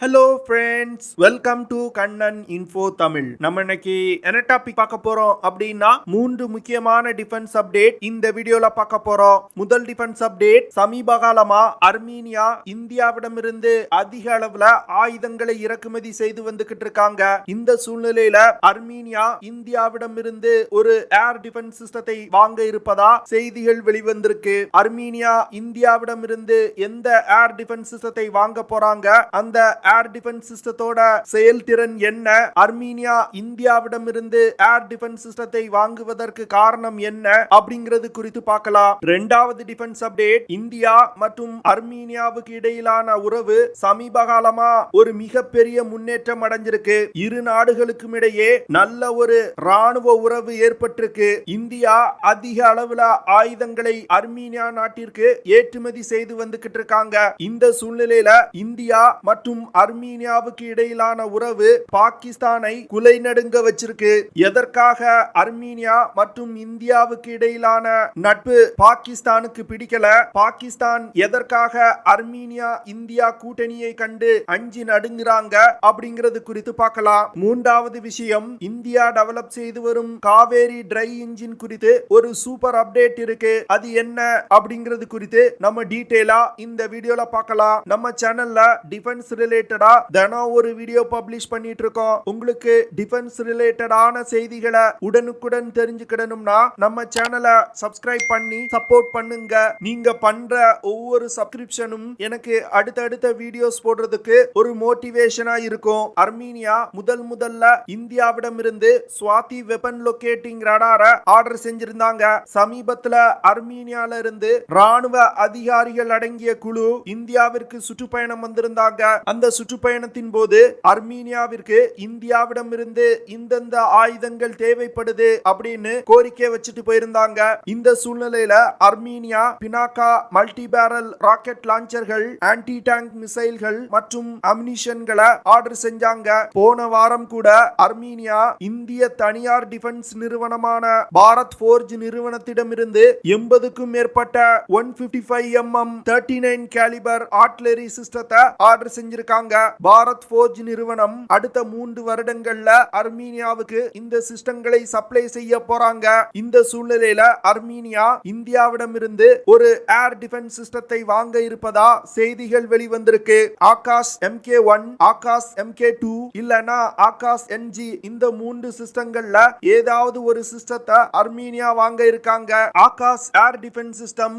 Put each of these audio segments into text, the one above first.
Hello friends, welcome to Kannan info Tamil. நம்ம இன்னைக்கு என்ன டாபிக் பார்க்க போறோம் அப்படின்னா 3 முக்கியமான டிஃபென்ஸ் அப்டேட் இந்த வீடியோல பார்க்க போறோம். முதல் டிஃபென்ஸ் அப்டேட், சமீப காலமா அர்மீனியா இந்தியாவிடமிருந்து அதிக அளவுல ஆயுதங்களை இறக்குமதி செய்து வந்துகிட்டு இருக்காங்க. இந்த சூழ்நிலையில அர்மீனியா இந்தியாவிடமிருந்து ஒரு ஏர் டிஃபென்ஸ் சிஸ்டத்தை வாங்க இருப்பதா செய்திகள் வெளிவந்திருக்கு. அர்மீனியா இந்தியாவிடமிருந்து எந்த ஏர் டிஃபென்ஸ் சிஸ்டத்தை வாங்க போறாங்க, அந்த ஏர் டிஃபென்ஸ் சிஸ்டத்தோட செயல்திறன் என்ன, அர்மீனியா இந்தியாவிடமிருந்து ஏர் டிஃபென்ஸ் சிஸ்டத்தை வாங்குவதற்கு காரணம் என்ன அப்படிங்கிறது குறித்து பார்க்கலாம். இரண்டாவது டிஃபென்ஸ் அப்டேட், இந்தியா மற்றும் அர்மீனியாவுக்கு இடையிலான உறவு சமீப காலமா ஒரு மிகப்பெரிய முன்னேற்றம் அடைஞ்சிருக்கு. இரு நாடுகளுக்கும் இடையே நல்ல ஒரு ராணுவ உறவு ஏற்பட்டிருக்கு. இந்தியா அதிக அளவுல ஆயுதங்களை அர்மீனியா நாட்டிற்கு ஏற்றுமதி செய்து வந்துகிட்டு இருக்காங்க. இந்த சூழ்நிலையில இந்தியா மற்றும் அர்மீனியாவுக்கு இடையிலான உறவு பாகிஸ்தானை குலை நடுங்க வச்சிருக்கு. எதற்காக அர்மீனியா மற்றும் இந்தியாவுக்கு இடையிலான நட்பு பாகிஸ்தானுக்கு பிடிக்கல, பாகிஸ்தான் எதற்காக அர்மீனியா இந்தியா கூட்டணியை கண்டு அஞ்சி நடுங்குறாங்க அப்படிங்கிறது குறித்து பார்க்கலாம். மூன்றாவது விஷயம், இந்தியா டெவலப் செய்து வரும் காவேரி ட்ரை இன்ஜின் குறித்து ஒரு சூப்பர் அப்டேட் இருக்கு. அது என்ன அப்படிங்கிறது குறித்து நம்ம டீடைலா இந்த வீடியோல பார்க்கலாம். நம்ம சேனல்ல டிஃபென்ஸ் ரிலேட்டடா தினம் ஒரு வீடியோ பப்ளிஷ் பண்ணிட்டு இருக்கோம். உங்களுக்கு டிஃபென்ஸ் ரிலேட்டடான செய்திகளை உடனுக்குடன் தெரிஞ்சுக்கிடணும்னா நம்ம சேனலை சப்ஸ்கிரைப் பண்ணி சப்போர்ட் பண்ணுங்க. நீங்க பண்ற ஒவ்வொரு சப்ஸ்கிரிப்ஷனும் எனக்கு அடுத்தடுத்த வீடியோஸ் போடுறதுக்கு ஒரு மோட்டிவேஷனா இருக்கும். அர்மீனியா முதல்ல இந்தியாவிடமிருந்து ஸ்வாதி வெப்பன் லொகேட்டிங் ரடாரை ஆர்டர் செஞ்சிருந்தாங்க. சமீபத்துல அர்மீனியால இருந்து ராணுவ அதிகாரிகள் அடங்கிய குழு இந்தியாவிற்கு சுற்றுப்பயணம் வந்திருந்தாங்க. அந்த சுற்றுப்பயணத்தின் போது அர்மீனியாவிற்கு இந்தியாவிடமிருந்து இந்தந்த ஆயுதங்கள் தேவைப்படுது அப்படின்னு கோரிக்கை வச்சுட்டு போயிருந்தாங்க. இந்த சூழ்நிலையில Armenia Pinaka multi barrel rocket லான்ச்சர்கள், ஆன்டி டேங்க் மிசைல்கள் மற்றும் அம்னிஷன்களை ஆர்டர் செஞ்சாங்க. போன வாரம் கூட அர்மீனியா இந்திய தனியார் டிஃபென்ஸ் நிறுவனமான பாரத் ஃபோர்ஜ் நிறுவனத்திடமிருந்து 80க்கும் மேற்பட்ட 155mm 39 கேலிபர் ஆர்ட்டிலரி சிஸ்டத்தை ஆர்டர் செஞ்சிருக்காங்க. பாரத் ஃபோர்ஜ் நிறுவனம் அடுத்த 3 வருடங்கள்ல அர்மீனியாவுக்கு இந்த சிஸ்டங்களை சப்ளை செய்ய போறாங்க. இந்த சூழ்நிலையில அர்மீனியா இந்தியாவிடமிருந்து ஒரு ஏர் டிஃபென்ஸ் சிஸ்டத்தை வாங்க இருப்பதா செய்திகள் வெளிவந்திருக்கு. ஆகாஷ் MK1, ஆகாஷ் MK2 இல்லனா ஆகாஷ் NG, இந்த 3 சிஸ்டங்கள்ல ஏதாவது ஒரு சிஸ்டத்தை அர்மீனியா வாங்க இருக்காங்க. ஆகாஷ் ஏர் டிஃபென்ஸ் சிஸ்டம்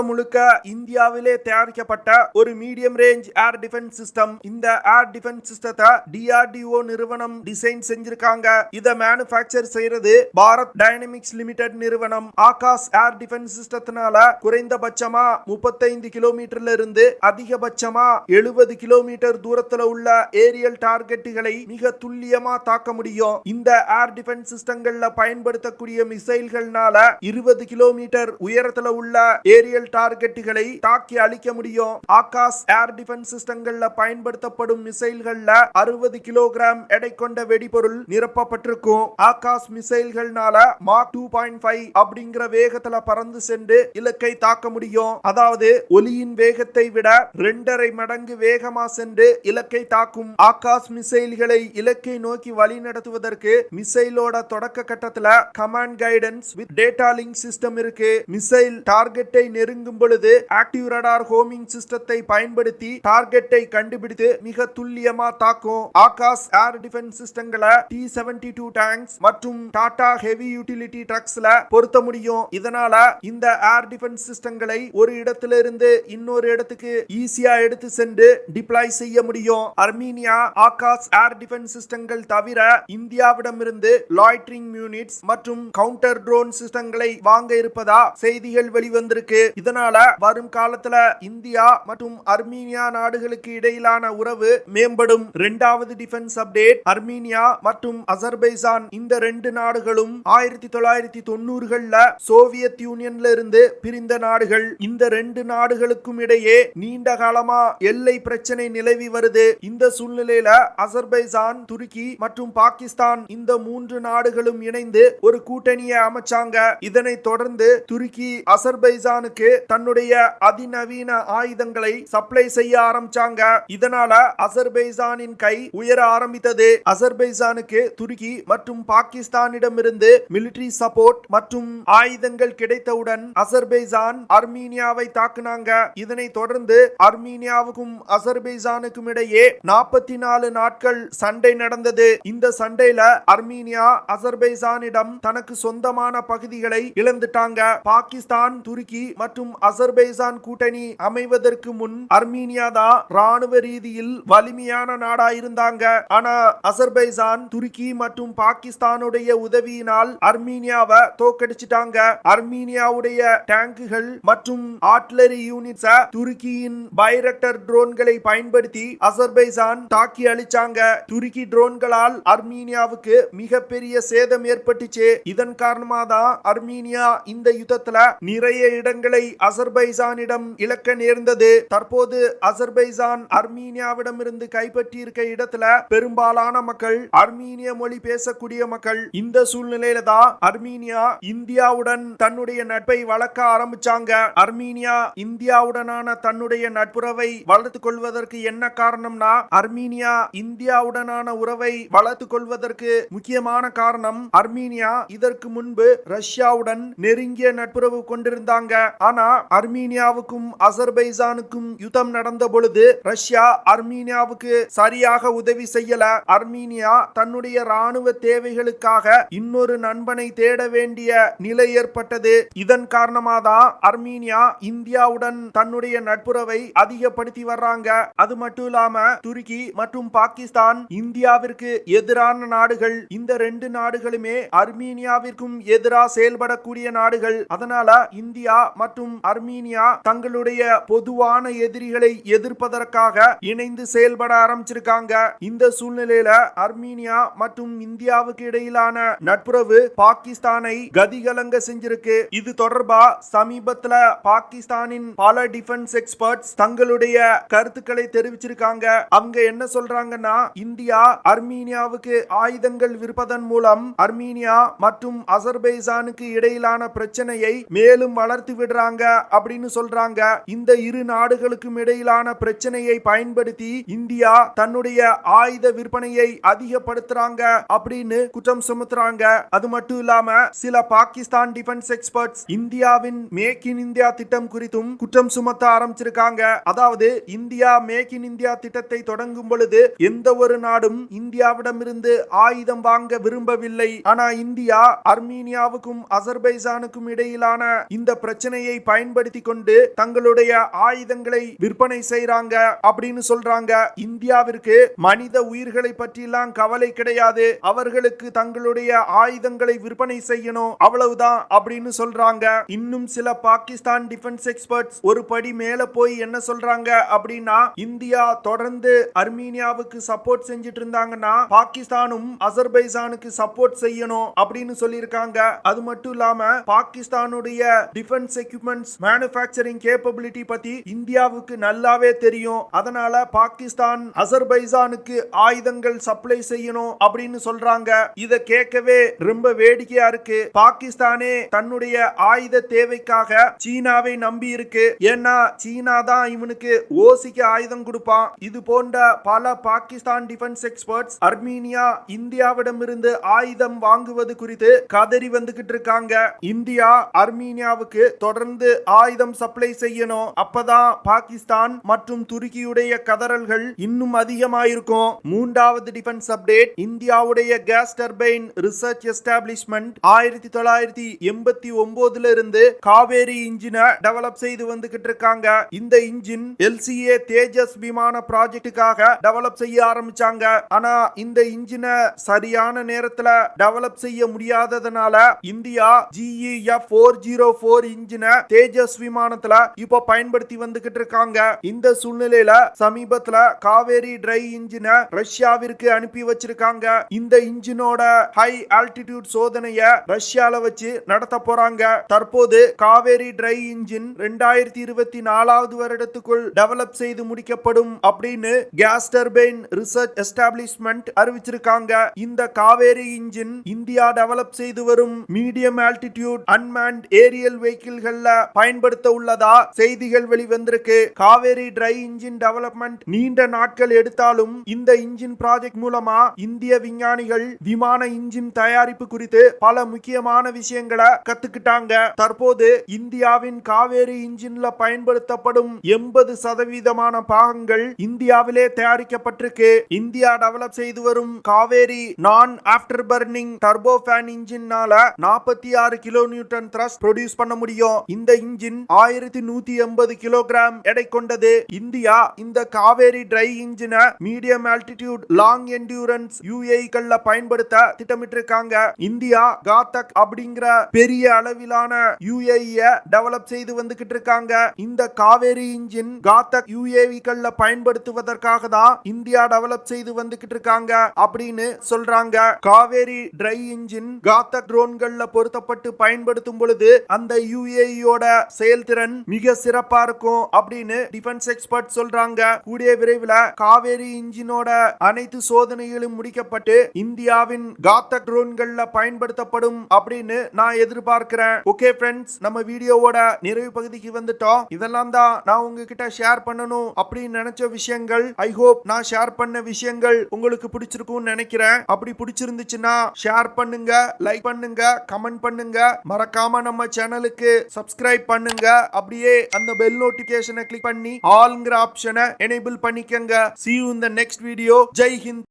முழுக்க இந்தியாவிலே தயாரிக்கப்பட்ட ஒரு medium range air defence system. இந்த ஏர் டிஃபென்ஸ் சிஸ்டத்தை DRDO நிறுவனம் டிசைன் செஞ்சிருக்காங்க. இத மேனுஃபேக்சர் செய்யறது பாரத் டைனமிக்ஸ் லிமிடெட் நிறுவனம். ஆகாஷ் ஏர் டிஃபென்ஸ் சிஸ்டத்தினால குறைந்தபட்சமா 35 கிலோமீட்டர்ல இருந்து அதிகபட்சமா 70 கிலோமீட்டர் தூரத்துல உள்ள ஏரியல் டார்கெட்டுகளை மிக துல்லியமா தாக்க முடியும். இந்த ஏர் டிஃபென்ஸ் சிஸ்டங்கள்ல பயன்படுத்தக்கூடிய மிசைல்கள்னால 20 கிலோமீட்டர் உயரத்துல உள்ள ஏரியல் டார்கெட்டுகளை தாக்கி அழிக்க முடியும். ஆகாஷ் ஏர் டிஃபென்ஸ் சிஸ்டங்கள்ல பயன்படுத்தப்படும் மிசைல்கள்ல 60 கிலோகிராம் எடை கொண்ட வெடிபொருள் நிரப்பப்பட்டிருக்கும். ஆகாஷ் மிசைல்கள்னால மாக் 2.5 அப்படிங்கிற வேகத்துல பறந்து சென்று இலக்கை தாக்க முடியும். அதாவது ஒலியின் வேகத்தை விட 2.5 மடங்கு வேகமா சென்று இலக்கை தாக்கும். ஆகாஷ் மிசைல்களை இலக்கை நோக்கி வழி நடத்துவதற்கு மிசைலோட தொடக்க கட்டத்துல command guidance with data link system இருக்கு. மிசைல் டார்கெட்டை நெருங்கும் பொழுது ஆக்டிவ் ரடார் ஹோமிங் சிஸ்டத்தை பயன்படுத்தி டார்கெட்டை கண்டுபிடித்து மிக துல்லியமா தாக்கும். ஆகாஷ் ஏர் டிஃபென்ஸ் சிஸ்டங்களை T-72 டேங்க்ஸ் மற்றும் டாடா ஹெவி யூட்டிலிட்டி ட்ரக்ஸ்ல பொருத்த முடியும். இதனால இந்த ஏர் டிஃபென்ஸ் சிஸ்டங்களை ஒரு இடத்துல இருந்து இன்னொரு இடத்துக்கு ஈஸியா எடுத்து சென்று டிப்ளாய் செய்ய முடியும். அர்மீனியா ஆகாஷ் ஏர் டிஃபென்ஸ் சிஸ்டங்கள் தவிர இந்தியாவிடமிருந்து லாய்டரிங் யூனிட்ஸ் மற்றும் கவுண்டர் ட்ரோன் சிஸ்டங்களை வாங்க இருப்பதா செய்திகள் வெளிவந்திருக்கு. இதனால வரும் காலத்துல இந்தியா மற்றும் அர்மீனியா நாடுகளுக்கு இடையிலான உறவு மேம்படும். இரண்டாவது டிஃபென்ஸ் அப்டேட், அர்மீனியா மற்றும் அசர்பைஜான் இந்த 2 நாடுகளும் 1990கள்ல சோவியத் யூனியன்ல இருந்து பிரிந்த நாடுகள். இந்த 2 நாடுகளுக்கும் இடையே நீண்ட காலமா எல்லை பிரச்சனை நிலவி வருது. இந்த சூழ்நிலையில அசர்பைஜான், துருக்கி மற்றும் பாகிஸ்தான் இந்த 3 நாடுகளும் இணைந்து ஒரு கூட்டணியை அமைச்சாங்க. இதனை தொடர்ந்து துருக்கி அசர்பைஜானுக்கு தன்னுடைய அதிநவீன ஆயுதங்களை சப்ளை செய்ய ஆரம்பிச்சாங்க. இதனால இதனால அசர்பைஜானின் கை உயர ஆரம்பித்தது. அசர்பைஜானுக்கு துருக்கி மற்றும் பாகிஸ்தானிடமிருந்து மிலிட்டரி சப்போர்ட் மற்றும் ஆயுதங்கள் கிடைத்தவுடன் அசர்பைஜான் அர்மீனியாவை தாக்குனாங்க. இதனைத் தொடர்ந்து அர்மீனியாவுக்கும் அசர்பைஜானுக்கும் இடையே 44 நாட்கள் சண்டை நடந்தது. இந்த சண்டையில அர்மீனியா அசர்பைஜானிடம் தனக்கு சொந்தமான பகுதிகளை இழந்துட்டாங்க. பாகிஸ்தான், துருக்கி மற்றும் அசர்பைஜான் கூட்டணி அமைவதற்கு முன் அர்மீனியா தான் ராணுவ ரீதியில் வலிமையான நாடா இருந்தாங்க. ஆனா அசர்பைஜான், துருக்கி மற்றும் பாகிஸ்தானுடைய உதவியினால் அர்மீனியாவை தோக்கடிச்சிட்டாங்க. அர்மீனியாவுடைய டேங்குகள் மற்றும் ஆர்ட்டிலரி யூனிட்ஸ துருக்கியின் பைரக்டர் ட்ரோன்களை பயன்படுத்தி அசர்பைஜான் தாக்கி அழிச்சாங்க. துருக்கி ட்ரோன்களால் அர்மீனியாவுக்கு மிகப்பெரிய சேதம் ஏற்பட்டுச்சு. இதன் காரணமாக தான் அர்மீனியா இந்த யுத்தத்துல நிறைய இடங்களை அசர்பைஜானிடம் இழக்க நேர்ந்தது. தற்போது அசர்பைஜான் அர்மீனியாவிடமிருந்து கைப்பற்றி இருக்க இடத்துல பெரும்பாலான மக்கள் அர்மீனிய மொழி பேசக்கூடிய மக்கள். இந்த சூழ்நிலையில தான் அர்மீனியா இந்தியாவுடன் தன்னுடைய நட்பை வளர்க்க ஆரம்பிச்சாங்க. அர்மீனியா இந்தியாவுடனான தன்னுடைய நட்புறவை வளர்த்துக் கொள்வதற்கு என்ன காரணம்னா, அர்மீனியா இந்தியாவுடனான உறவை வளர்த்துக் கொள்வதற்கு முக்கியமான காரணம், அர்மீனியா இதற்கு முன்பு ரஷ்யாவுடன் நெருங்கிய நட்புறவு கொண்டிருந்தாங்க. ஆனா அர்மீனியாவுக்கும் அசர்பைஜானுக்கும் யுத்தம் நடந்த பொழுது ரஷ்யா அர்மீனியாவுக்கு சரியாக உதவி செய்யல. அர்மீனியா தன்னுடைய ராணுவ தேவைகளுக்காக இன்னொரு நண்பனை தேட வேண்டிய நிலை ஏற்பட்டது. இதன் காரணமாக தான் அர்மீனியா இந்தியாவுடன் தன்னுடைய நட்புறவை அதிகப்படுத்தி வர்றாங்க. அது மட்டும் இல்லாம துருக்கி மற்றும் பாகிஸ்தான் இந்தியாவிற்கு எதிரான நாடுகள். இந்த ரெண்டு நாடுகளுமே அர்மீனியாவிற்கும் எதிராக செயல்படக்கூடிய நாடுகள். அதனால இந்தியா மற்றும் அர்மீனியா தங்களுடைய பொதுவான எதிரிகளை எதிர்ப்பதற்காக இணைந்து செயல்பட ஆரம்பிச்சிருக்காங்க. இந்த சூழ்நிலையில அர்மீனியா மற்றும் இந்தியாவுக்கு இடையிலான நட்புறவு பாகிஸ்தானை கதிகலங்க செஞ்சிருக்கு. இது தொடர்பா சமீபத்துல பாகிஸ்தானின் பல டிஃபென்ஸ் எக்ஸ்பர்ட்ஸ் தங்களுடைய கருத்துக்களை தெரிவிச்சிருக்காங்க. அவங்க என்ன சொல்றாங்கன்னா, இந்தியா அர்மீனியாவுக்கு ஆயுதங்கள் விற்பதன் மூலம் அர்மீனியா மற்றும் அசர்பைஜானுக்கு இடையிலான பிரச்சனையை மேலும் வளர்த்து விடுறாங்க அப்படின்னு சொல்றாங்க. இந்த இரு நாடுகளுக்கும் இடையிலான பிரச்சனையை பயன்படுத்தி இந்தியா தன்னுடைய ஆயுத விற்பனையை அதிகப்படுத்துறாங்க அப்படின்னு குற்றம் சுமத்துறாங்க. அது மட்டும் இல்லாம சில பாகிஸ்தான் டிஃபென்ஸ் எக்ஸ்பர்ட்ஸ் இந்தியாவின் மேக் இன் இந்தியா திட்டம் குறித்தும் குற்றம் சுமத்த ஆரம்பிச்சிருக்காங்க. அதாவது இந்தியா மேக் இன் இந்தியா திட்டத்தை தொடங்கும் பொழுது எந்த ஒரு நாடும் இந்தியாவிடமிருந்து ஆயுதம் வாங்க விரும்பவில்லை. ஆனா இந்தியா அர்மீனியாவுக்கும் அசர்பைஜானுக்கும் இடையிலான இந்த பிரச்சனையை பயன்படுத்தி கொண்டு தங்களுடைய ஆயுதங்களை விற்பனை செய்றாங்க அப்படின்னு சொல்றாங்க. இந்தியாவிற்கு மனித உயிர்களை பற்றியெல்லாம் கவலை கிடையாது, அவர்களுக்கு தங்களுடைய ஆயுதங்களை விற்பனை செய்யணும் அவ்வளவுதான் அப்படின்னு சொல்றாங்க. இன்னும் சில பாகிஸ்தான் டிஃபென்ஸ் எக்ஸ்பர்ட்ஸ் ஒரு படி மேல போய் என்ன சொல்றாங்க அப்படின்னா, இந்தியா தொடர்ந்து அர்மீனியாவுக்கு சப்போர்ட் செஞ்சிட்டு இருந்தாங்கன்னா பாகிஸ்தானும் அசர்பைஜானுக்கு சப்போர்ட் செய்யணும் அப்படின்னு சொல்லியிருக்காங்க. அது மட்டும் இல்லாம பாகிஸ்தானுடைய டிஃபென்ஸ் எக்யூப்மெண்ட்ஸ் மேனுஃபேக்சரிங் கேப்பபிலிட்டி பத்தி இந்தியாவுக்கு நல்லாவே தெரியும். அதனால பாகிஸ்தான் அசர்பைஜானுக்கு ஆயுதங்கள் சப்ளை செய்யணும் அப்படின்னு சொல்றாங்க. இத கேட்கவே ரொம்ப வேடிக்கையா இருக்கு. பாகிஸ்தானே தன்னுடைய ஆயுத தேவைக்காக சீனாவை நம்பி இருக்கு. ஏன்னா சீனா தான் இவனுக்கு ஓசிக்கு ஆயுதம் கொடுப்பான். இது போன்ற பல பாகிஸ்தான் டிஃபென்ஸ் எக்ஸ்பர்ட்ஸ் அர்மீனியா இந்தியாவிடமிருந்து ஆயுதம் வாங்குவது குறித்து கதறி வந்துகிட்டு இருக்காங்க. இந்தியா அர்மீனியாவுக்கு தொடர்ந்து ஆயுதம் சப்ளை செய்யணும், அப்பதான் பாகிஸ்தான் மற்றும் துருக்கியுடைய கதறல்கள் இன்னும் அதிகமாயிருக்கும். மூன்றாவது டிஃபென்ஸ் அப்டேட், இந்தியாவுடைய கேஸ் டர்பைன் ரிசர்ச் எஸ்டாப்ளிஷ்மெண்ட் 1989 இருந்து காவேரி இன்ஜினை டெவலப் செய்து வந்துகிட்டு இருக்காங்க. இந்த இன்ஜின் LCA தேஜஸ் விமான ப்ராஜெக்டுக்காக டெவலப் செய்ய ஆரம்பிச்சாங்க. ஆனா இந்த இன்ஜினை சரியான நேரத்துல டெவலப் செய்ய முடியாததனால இந்தியா GEF 404 இன்ஜினை தேஜஸ் விமானத்துல இப்ப பயன்படுத்தி வந்துகிட்டு இருக்காங்க. இந்த சூழ்நிலையில சமீபத்துல காவேரி ட்ரை இன்ஜினை ரஷ்யாவிற்கு அனுப்பி வச்சிருக்காங்க. இந்த இன்ஜினோட ஹை ஆல்டிடியூட் சோதனைய ரஷ்யால வச்சு நடத்த போறாங்க. தற்போது காவேரி ட்ரை இன்ஜின் 2024 வருடத்துக்குள் டெவலப் செய்து முடிக்கப்படும் அப்படின்னு கேஸ் டர்பைன் ரிசர்ச் எஸ்டாப்ளிஷ்மெண்ட் அறிவிச்சிருக்காங்க. இந்த காவேரி இன்ஜின் இந்தியா டெவலப் செய்து வரும் மீடியம் ஆல்டிடியூட் அன்மேன்ட் ஏரியல் வெஹிக்கிள்கள்ல பயன்படுத்த உள்ளதா செய்திகள் வெளிவந்திருக்கு. Kaveri dry engine development development நீண்ட நாட்கள் எடுத்தாலும் இந்த இன்ஜின் ப்ராஜெக்ட் மூலமா இந்திய விஞ்ஞானிகள் விமான இன்ஜின் தயாரிப்பு குறித்து பல முக்கியமான விஷயங்களை கத்துக்கிட்டாங்க. தற்போது இந்தியாவின் காவேரி இன்ஜின்ல பயன்படுத்தப்படும் 80% பாகங்கள் இந்தியாவிலே தயாரிக்கப்பட்டிருக்கு. இந்தியா டெவலப் செய்து வரும் Kaveri non afterburning turbofan இன்ஜின்னால 46 கிலோ நியூட்டன் த்ரஸ்ட் ப்ரொடியூஸ் பண்ண முடியும். இந்த இன்ஜின் 1180 கிலோகிராம் எடை கொண்டது. இந்தியா இந்த காவேரி டிரை இன்ஜினை மீடியம் ஆல்டிடியூட் லாங் என்டியூரன்ஸ் யுஏஇக்கள்ல பயன்படுத்த திட்டமிட்டிருக்காங்க. இந்தியா காத்தக் அப்படிங்கிற பெரிய அளவிலான யுஏஇய டெவலப் செய்து வந்துகிட்டு இருக்காங்க. இந்த காவேரி இன்ஜின் காத்தக் யுஏஇக்கள்ல பயன்படுத்துவதற்காக தான் இந்தியா டெவலப் செய்து வந்துகிட்டு இருக்காங்க அப்படின்னு சொல்றாங்க. காவேரி டிரை இன்ஜின் காத்தக் ட்ரோன்கள்ல பொருத்தப்பட்டு பயன்படுத்தும் பொழுது அந்த யுஏஇயோட செயல்திறன் மிக சிறப்பா இருக்கும் அப்படின்னு டிஃபென்ஸ் எக்ஸ்பர்ட் சொல்றாங்க. கூடிய விரைவில் காவேரி இன்ஜினோட அனைத்து சோதனைகளும் முடிக்கப்பட்டு இந்தியாவின் காத்தக் ட்ரோன்கள்ல பயன்படுத்தப்படும் அப்படின்னு நான் எதிர்பார்க்கிறேன். ஓகே ஃப்ரெண்ட்ஸ், நம்ம வீடியோவோட நிறைவு பகுதிக்கு வந்துட்டோம். இதெல்லாம் தான் நான் உங்ககிட்ட ஷேர் பண்ணணும் அப்படின்னு நினைச்ச விஷயங்கள். ஐ ஹோப் நான் ஷேர் பண்ண விஷயங்கள் உங்களுக்கு பிடிச்சிருக்கும்னு நினைக்கிறேன். அப்படி பிடிச்சிருந்துச்சுன்னா ஷேர் பண்ணுங்க, லைக் பண்ணுங்க, கமெண்ட் பண்ணுங்க. மறக்காம நம்ம சேனலுக்கு சப்ஸ்கிரைப் பண்ணுங்க. அப்படியே அந்த பெல் நோட்டிபிகேஷனை கிளிக் பண்ணி ஆல்ங்கிற ஆப்ஷனை எனேபிள் பண்ணிக்கங்க. See you in the next video. Jai Hind.